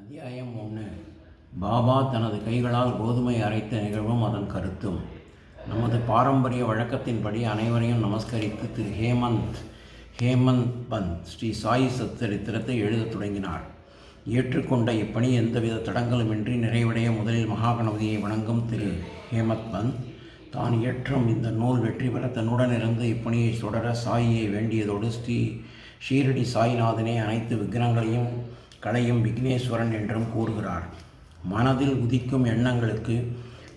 அத்தியாயம் 1. பாபா தனது கைகளால் கோதுமை அரைத்த நிகழ்வும் அதன் கருத்தும். நமது பாரம்பரிய வழக்கத்தின்படி அனைவரையும் நமஸ்கரித்து திரு ஹேமந்த் பந்த் ஸ்ரீ சாயி சச்சரித்திரத்தை எழுதத் தொடங்கினார். ஏற்றுக்கொண்ட இப்பணி எந்தவித தடங்களுமின்றி நிறைவடைய முதலில் மகாகணபதியை வணங்கும் திரு ஹேமந்த் பந்த் தான் இயற்றும் இந்த நூல் வெற்றி பெற தன்னுடன் இருந்து இப்பணியை தொடர சாயியை வேண்டியதோடு ஷீரடி சாய்நாதனே அனைத்து விக்னங்களையும் களையும் விக்னேஸ்வரன் என்றும் கூறுகிறார். மனதில் உதிக்கும் எண்ணங்களுக்கு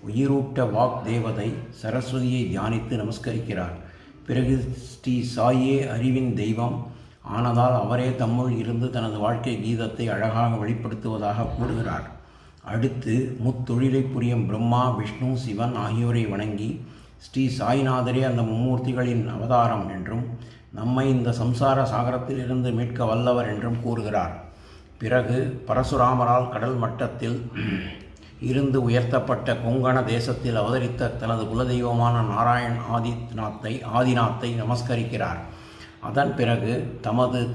உயிரூட்ட வாக் தேவதை சரஸ்வதியை தியானித்து நமஸ்கரிக்கிறார். பிறகு ஸ்ரீ சாயே அறிவின் தெய்வம் ஆனதால் அவரே தம்முள் இருந்து தனது வாழ்க்கை கீதத்தை அழகாக வெளிப்படுத்துவதாக கூறுகிறார். அடுத்து முத்தொழிலை புரியும் பிரம்மா, விஷ்ணு, சிவன் ஆகியோரை வணங்கி ஸ்ரீ சாய்நாதரே அந்த மும்மூர்த்திகளின் அவதாரம் என்றும் நம்மை இந்த சம்சார சாகரத்திலிருந்து மீட்க வல்லவர் என்றும் கூறுகிறார். பிறகு பரசுராமரால் கடல் மட்டத்தில் இருந்து உயர்த்தப்பட்ட கொங்கண தேசத்தில் அவதரித்த தனது குலதெய்வமான நாராயண் ஆதிநாத்தை நமஸ்கரிக்கிறார். அதன் பிறகு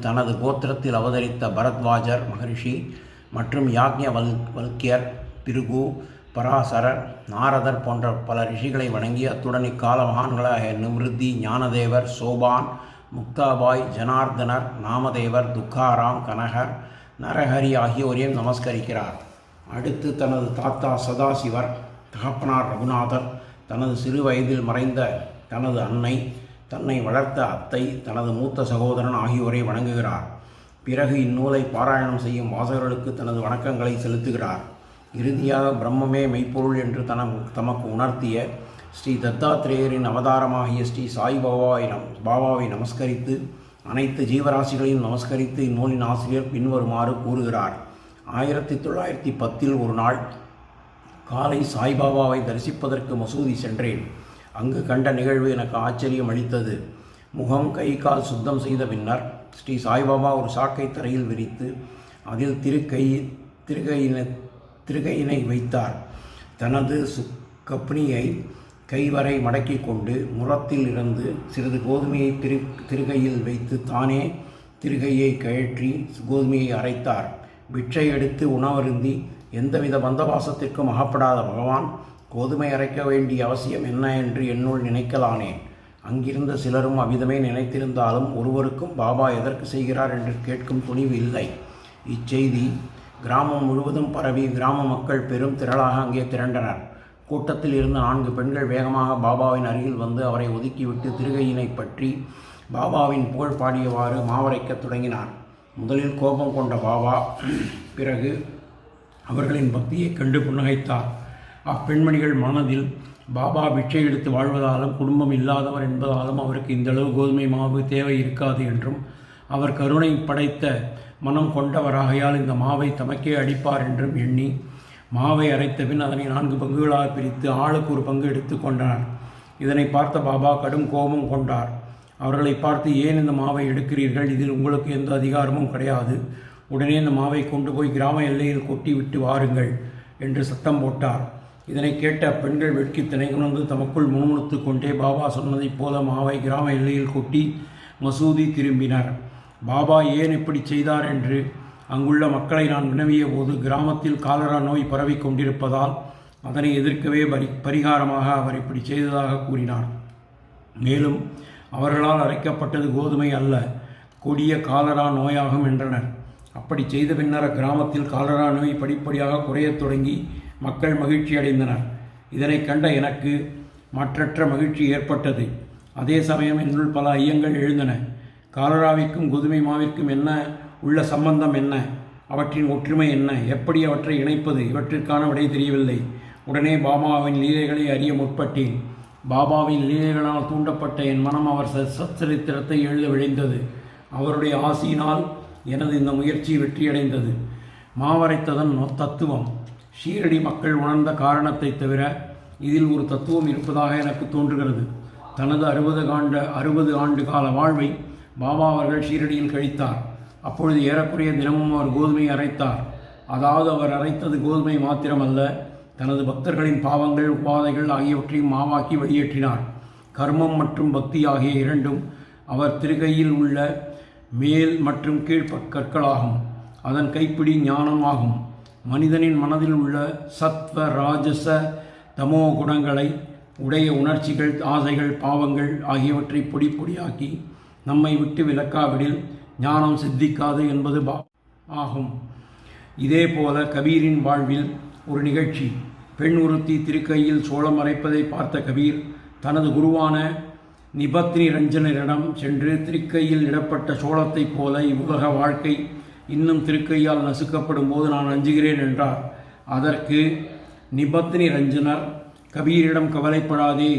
தனது கோத்திரத்தில் அவதரித்த பரத்வாஜர் மகரிஷி மற்றும் யாக்ஞவல்கியர், பிருகு, பராசரர், நாரதர் போன்ற பல ரிஷிகளை வணங்கி அத்துடன் இக்கால மகான்களாக நிமிருத்தி, ஞானதேவர், சோபான், முக்தாபாய், ஜனார்தனர், நாமதேவர், துக்காராம், கனகர், நரஹரி ஆகியோரையும் நமஸ்கரிக்கிறார். அடுத்து தனது தாத்தா சதாசிவர், தகப்பனார் ரகுநாதர், தனது சிறு வயதில் மறைந்த தனது அன்னை, தன்னை வளர்த்த அத்தை, தனது மூத்த சகோதரன் ஆகியோரை வணங்குகிறார். பிறகு இந்நூலை பாராயணம் செய்யும் வாசகர்களுக்கு தனது வணக்கங்களை செலுத்துகிறார். இறுதியாக பிரம்மமே மெய்ப்பொருள் என்று தமக்கு உணர்த்திய ஸ்ரீ தத்தாத்ரேயரின் அவதாரமாகிய ஸ்ரீ சாய் பாபாவை நமஸ்கரித்து அனைத்து ஜீவராசிகளையும் நமஸ்கரித்து இந்நூலின் ஆசிரியர் பின்வருமாறு கூறுகிறார். 1910 ஒரு நாள் காலை சாய்பாபாவை தரிசிப்பதற்கு மசூதி சென்றேன். அங்கு கண்ட நிகழ்வு எனக்கு ஆச்சரியம் அளித்தது. முகம், கை, கால் சுத்தம் செய்த பின்னர் ஸ்ரீ சாய்பாபா ஒரு சாக்கை தரையில் விரித்து அதில் திருகையினை வைத்தார். தனது கப்னியை கைவரை மடக்கி கொண்டு முரத்தில் இருந்து சிறிது கோதுமையை திருகையில் வைத்து தானே திருகையை கழற்றி கோதுமையை அரைத்தார். பிட்சை எடுத்து உணவருந்தி எந்தவித பந்தபாசத்திற்கும் அகப்படாத பகவான் கோதுமை அரைக்க வேண்டிய அவசியம் என்ன என்று என்னுள் நினைக்கலானேன். அங்கிருந்த சிலரும் அவ்விதமே நினைத்திருந்தாலும் ஒருவருக்கும் பாபா எதற்கு செய்கிறார் என்று கேட்கும் துணிவு இல்லை. இச்செய்தி கிராமம் முழுவதும் பரவி கிராம மக்கள் பெரும் திரளாக அங்கே திரண்டனர். கூட்டத்தில் இருந்த 4 பெண்கள் வேகமாக பாபாவின் அருகில் வந்து அவரை ஒதுக்கிவிட்டு திருகையினை பற்றி பாபாவின் புகழ் பாடியவாறு மாவரைக்கத் தொடங்கினார். முதலில் கோபம் கொண்ட பாபா பிறகு அவர்களின் பக்தியைக் கண்டு புன்னகைத்தார். அப்பெண்மணிகள் மனதில் பாபா பிட்சை எடுத்து வாழ்வதாலும் குடும்பம் இல்லாதவர் என்பதாலும் அவருக்கு இந்தளவு கோதுமை மாவு தேவை இருக்காது என்றும் அவர் கருணை படைத்த மனம் கொண்டவராகையால் இந்த மாவை தமக்கே அடிப்பார் என்றும் எண்ணி மாவை அரைத்த பின் அதனை 4 பங்குகளாக பிரித்து ஆளுக்கு ஒரு பங்கு எடுத்து கொண்டார். இதனை பார்த்த பாபா கடும் கோபம் கொண்டார். அவர்களை பார்த்து, ஏன் இந்த மாவை எடுக்கிறீர்கள்? இதில் உங்களுக்கு எந்த அதிகாரமும் கிடையாது. உடனே இந்த மாவை கொண்டு போய் கிராம எல்லையில் கொட்டி விட்டு வாருங்கள் என்று சத்தம் போட்டார். இதனை கேட்ட பெண்கள் வெட்கி திணைகுணர்ந்து தமக்குள் முணுமுணுத்து கொண்டே பாபா சொன்னதைப் போல மாவை கிராம எல்லையில் கொட்டி மசூதி திரும்பினர். பாபா ஏன் இப்படி செய்தார் என்று அங்குள்ள மக்களை நான் வினவிய போது, கிராமத்தில் காலரா நோய் பரவி கொண்டிருப்பதால் அதனை எதிர்க்கவே பரிகாரமாக அவர் இப்படி செய்ததாக கூறினார். மேலும் அவர்களால் அரைக்கப்பட்டது கோதுமை அல்ல, கொடிய காலரா நோயாகும் என்றனர். அப்படி செய்த பின்னர் கிராமத்தில் காலரா நோய் படிப்படியாக குறையத் தொடங்கி மக்கள் மகிழ்ச்சி அடைந்தனர். இதனை கண்ட எனக்கு மற்றற்ற மகிழ்ச்சி ஏற்பட்டது. அதே சமயம் என்னுள் பல ஐயங்கள் எழுந்தன. காலராவிற்கும் கோதுமை மாவிற்கும் என்ன உள்ள சம்பந்தம் என்ன? அவற்றின் ஒற்றுமை என்ன? எப்படி அவற்றை இணைப்பது? இவற்றிற்கான விடை தெரியவில்லை. உடனே பாபாவின் லீலைகளை அறிய முற்பட்டேன். பாபாவின் லீலைகளால் தூண்டப்பட்ட என் மனம் அவர் சச்சரித்திரத்தை எழுத விழைந்தது. அவருடைய ஆசியினால் எனது இந்த முயற்சி வெற்றியடைந்தது. மாவரைத்ததன் தத்துவம் ஷீரடி மக்கள் உணர்ந்த காரணத்தை தவிர இதில் ஒரு தத்துவம் இருப்பதாக எனக்கு தோன்றுகிறது. தனது 60 ஆண்டு கால வாழ்வை பாபா அவர்கள் ஷீரடியில் கழித்தார். அப்பொழுது ஏறக்குறைய தினமும் அவர் கோதுமை அரைத்தார். அதாவது அவர் அரைத்தது கோதுமை மாத்திரமல்ல, தனது பக்தர்களின் பாவங்கள், உபாதைகள் ஆகியவற்றையும் மாவாக்கி வெளியேற்றினார். கர்மம் மற்றும் பக்தி ஆகிய இரண்டும் அவர் திருகையில் உள்ள மேல் மற்றும் கீழ்ப்பற்களாகும். அதன் கைப்பிடி ஞானம் ஆகும். மனிதனின் மனதில் உள்ள சத்வ ராஜச தமோ குணங்களை உடைய உணர்ச்சிகள், ஆசைகள், பாவங்கள் ஆகியவற்றை பொடி பொடியாக்கி நம்மை விட்டு விலக்காவிடில் ஞானம் சித்திக்காது என்பது ஆகும். இதேபோல கபீரின் வாழ்வில் ஒரு நிகழ்ச்சி. பெண் ஒருத்தி திருக்கையில் சோளம் அரைப்பதை பார்த்த கபீர் தனது குருவான நிபத்னி ரஞ்சனரிடம் சென்று, திருக்கையில் இடப்பட்ட சோளத்தைப் போல இவ்வுலக வாழ்க்கை இன்னும் திருக்கையால் நசுக்கப்படும் போது நான் அஞ்சுகிறேன் என்றார். அதற்கு நிபத்னி ரஞ்சனர் கபீரிடம், கவலைப்படாதே,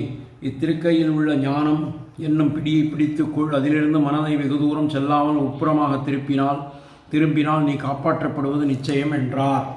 இத்திருக்கையில் உள்ள ஞானம் என்னும் பிடியை பிடித்துக்கொள், அதிலிருந்து மனதை வெகு தூரம் செல்லாமல் உட்புறமாக திரும்பினால் நீ காப்பாற்றப்படுவது நிச்சயம் என்றார்.